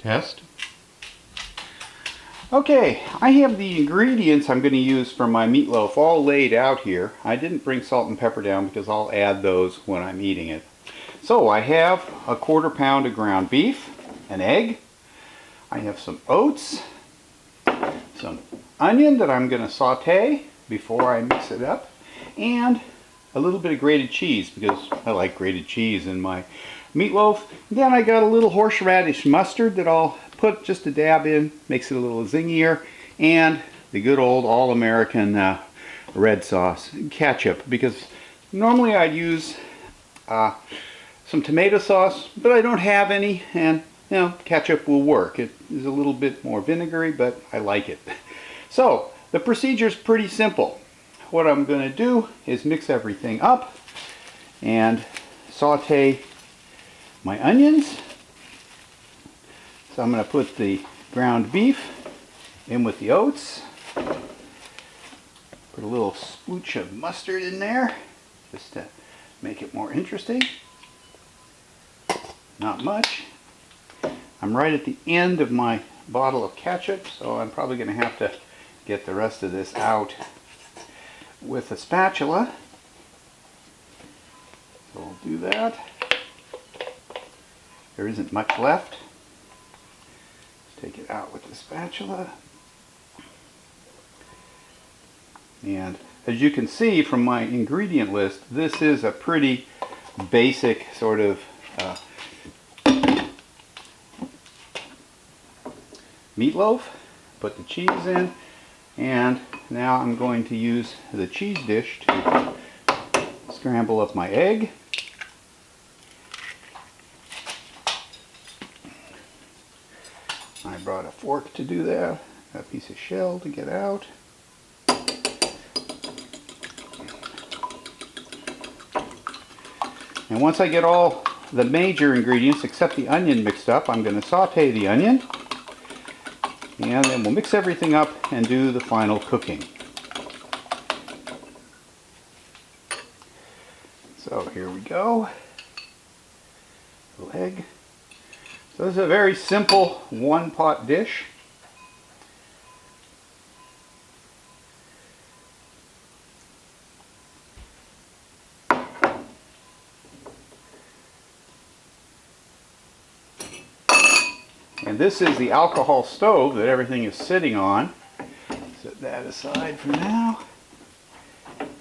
Test. Okay, I have the ingredients I'm going to use for my meatloaf all laid out here. I didn't bring salt and pepper down because I'll add those when I'm eating it. So I have a 1/4 pound of ground beef, an egg, I have some oats, some onion that I'm going to saute before I mix it up, and a little bit of grated cheese because I like grated cheese in my meatloaf. Then I got a little horseradish mustard that I'll put just a dab in, makes it a little zingier, and the good old all-American red sauce, ketchup, because normally I'd use some tomato sauce, but I don't have any, and you know, ketchup will work. It is a little bit more vinegary, but I like it. So the procedure is pretty simple. What I'm going to do is mix everything up and saute my onions. So I'm going to put the ground beef in with the oats. Put a little splooch of mustard in there just to make it more interesting. Not much. I'm right at the end of my bottle of ketchup, so I'm probably going to have to get the rest of this out with a spatula. So we'll do that. There isn't much left. Take it out with the spatula. And as you can see from my ingredient list, this is a pretty basic sort of meatloaf. Put the cheese in, and now I'm going to use the cheese dish to scramble up my egg. I brought a fork to do that, a piece of shell to get out. And once I get all the major ingredients except the onion mixed up, I'm going to saute the onion, and then we'll mix everything up and do the final cooking. So here we go. Little egg. So this is a very simple one-pot dish. And this is the alcohol stove that everything is sitting on. Set that aside for now.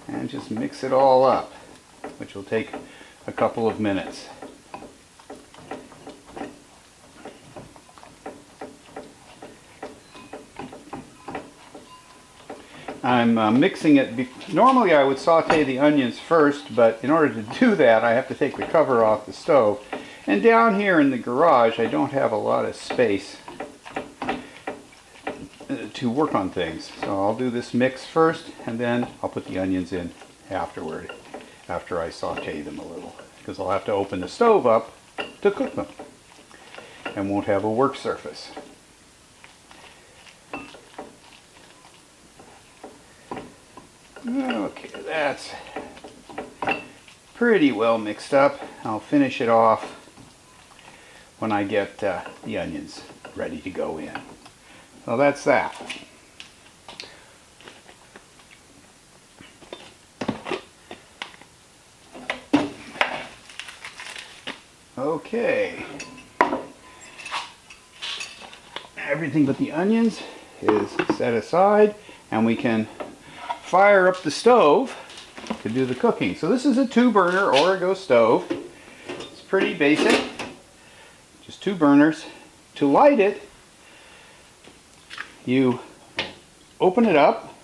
And just mix it all up, which will take a couple of minutes. I'm mixing it. Normally I would saute the onions first, but in order to do that I have to take the cover off the stove. And down here in the garage I don't have a lot of space to work on things. So I'll do this mix first, and then I'll put the onions in afterward, after I saute them a little, because I'll have to open the stove up to cook them and won't have a work surface. Okay, that's pretty well mixed up. I'll finish it off when I get the onions ready to go in. So that's that. Okay. Everything but the onions is set aside, and we can fire up the stove to do the cooking. So this is a 2-burner Origo stove. It's pretty basic, just 2 burners. To light it, you open it up,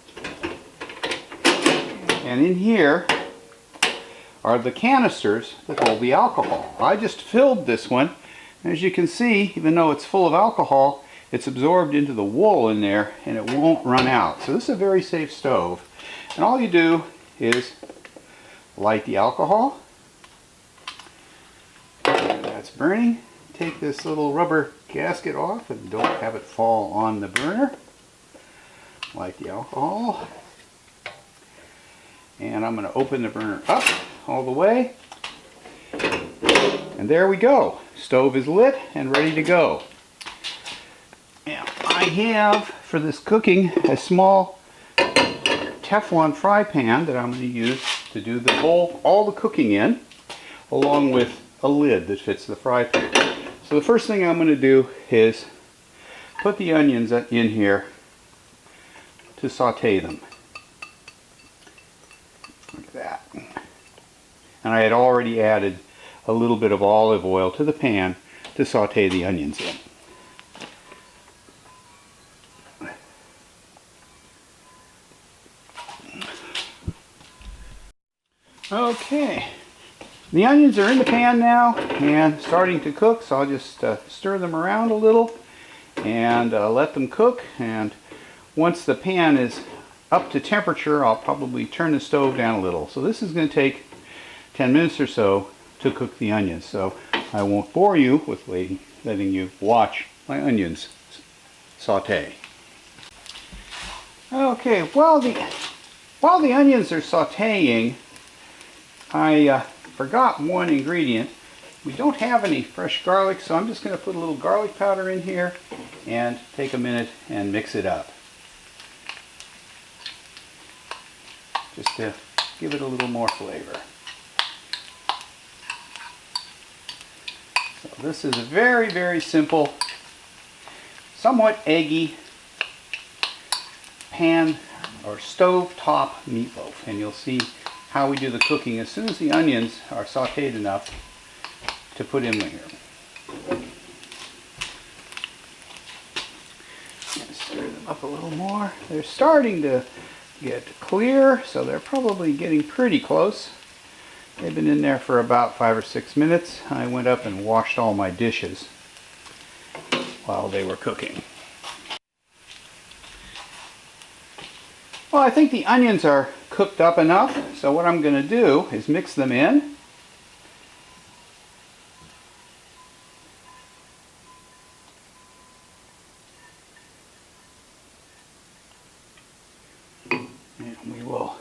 and in here are the canisters that hold the alcohol. I just filled this one, and as you can see, even though it's full of alcohol, it's absorbed into the wool in there and it won't run out. So this is a very safe stove. And all you do is light the alcohol. And that's burning. Take this little rubber gasket off and don't have it fall on the burner. Light the alcohol. And I'm going to open the burner up all the way. And there we go. Stove is lit and ready to go. I have for this cooking a small Teflon fry pan that I'm going to use to do all the cooking in, along with a lid that fits the fry pan. So the first thing I'm going to do is put the onions in here to saute them. Like that. And I had already added a little bit of olive oil to the pan to saute the onions in. Okay, the onions are in the pan now and starting to cook, so I'll just stir them around a little and let them cook. And once the pan is up to temperature, I'll probably turn the stove down a little. So this is going to take 10 minutes or so to cook the onions, so I won't bore you with letting you watch my onions saute. Okay, while the onions are sauteing, I forgot one ingredient. We don't have any fresh garlic, so I'm just going to put a little garlic powder in here and take a minute and mix it up. Just to give it a little more flavor. So this is a very, very simple, somewhat eggy pan or stove top meatloaf, and you'll see how we do the cooking as soon as the onions are sauteed enough to put in here. Stir them up a little more. They're starting to get clear, so they're probably getting pretty close. They've been in there for about 5 or 6 minutes. I went up and washed all my dishes while they were cooking. Well, I think the onions are cooked up enough, so what I'm going to do is mix them in. And we will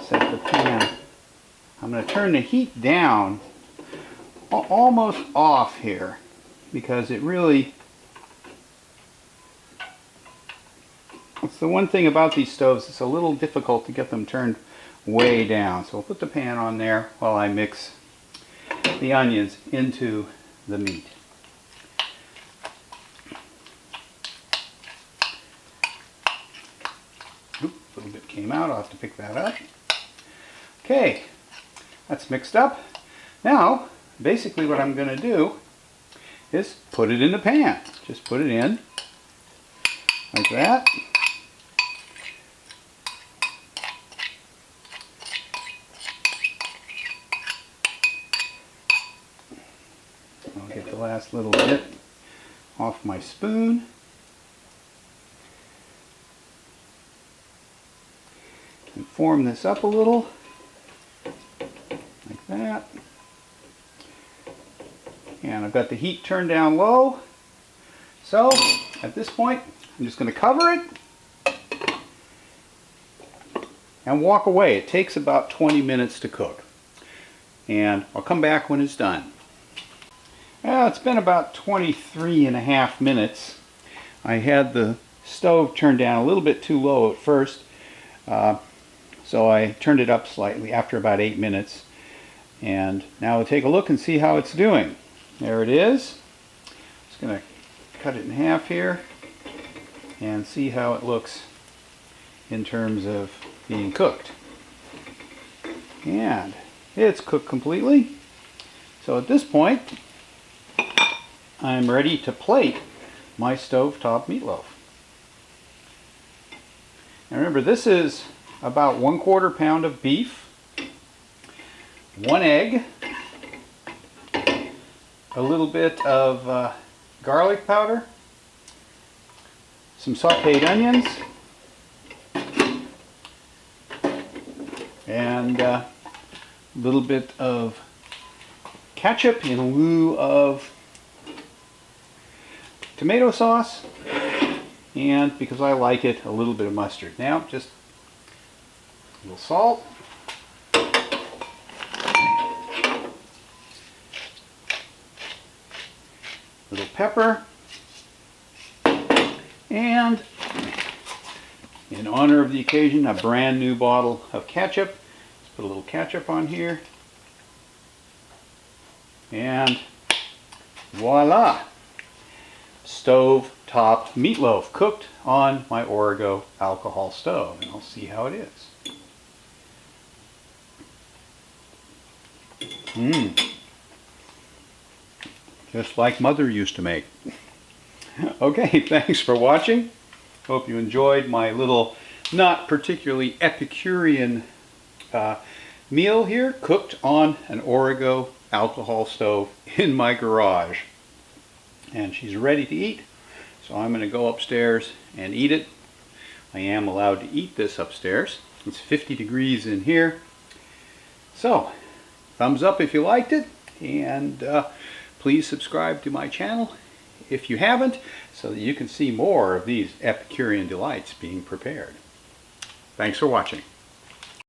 set the pan. I'm going to turn the heat down almost off here because it really, it's the one thing about these stoves, it's a little difficult to get them turned way down. So we'll put the pan on there while I mix the onions into the meat. Oop, a little bit came out, I'll have to pick that up. Okay, that's mixed up. Now, basically what I'm going to do is put it in the pan. Just put it in like that. I'll get the last little bit off my spoon. And form this up a little, like that. And I've got the heat turned down low. So, at this point, I'm just going to cover it and walk away. It takes about 20 minutes to cook. And I'll come back when it's done. Well, it's been about 23.5 minutes. I had the stove turned down a little bit too low at first. So I turned it up slightly after about 8 minutes. And now we'll take a look and see how it's doing. There it is. Just going to cut it in half here and see how it looks in terms of being cooked. And it's cooked completely. So at this point, I'm ready to plate my stovetop meatloaf. Now remember, this is about 1/4 pound of beef, 1 egg, a little bit of garlic powder, some sauteed onions, and a little bit of ketchup in lieu of tomato sauce, and because I like it, a little bit of mustard. Now just a little salt, little pepper, a And in honor of the occasion, a brand new bottle of ketchup. Let's put a little ketchup on here. And voila! Stove top meatloaf cooked on my Origo alcohol stove. And I'll see how it is. Just like Mother used to make. Okay, thanks for watching. Hope you enjoyed my little, not particularly Epicurean meal here, cooked on an Origo alcohol stove in my garage. And she's ready to eat, so I'm going to go upstairs and eat it. I am allowed to eat this upstairs. It's 50 degrees in here. So, thumbs up if you liked it, and please subscribe to my channel if you haven't, so that you can see more of these Epicurean delights being prepared. Thanks for watching.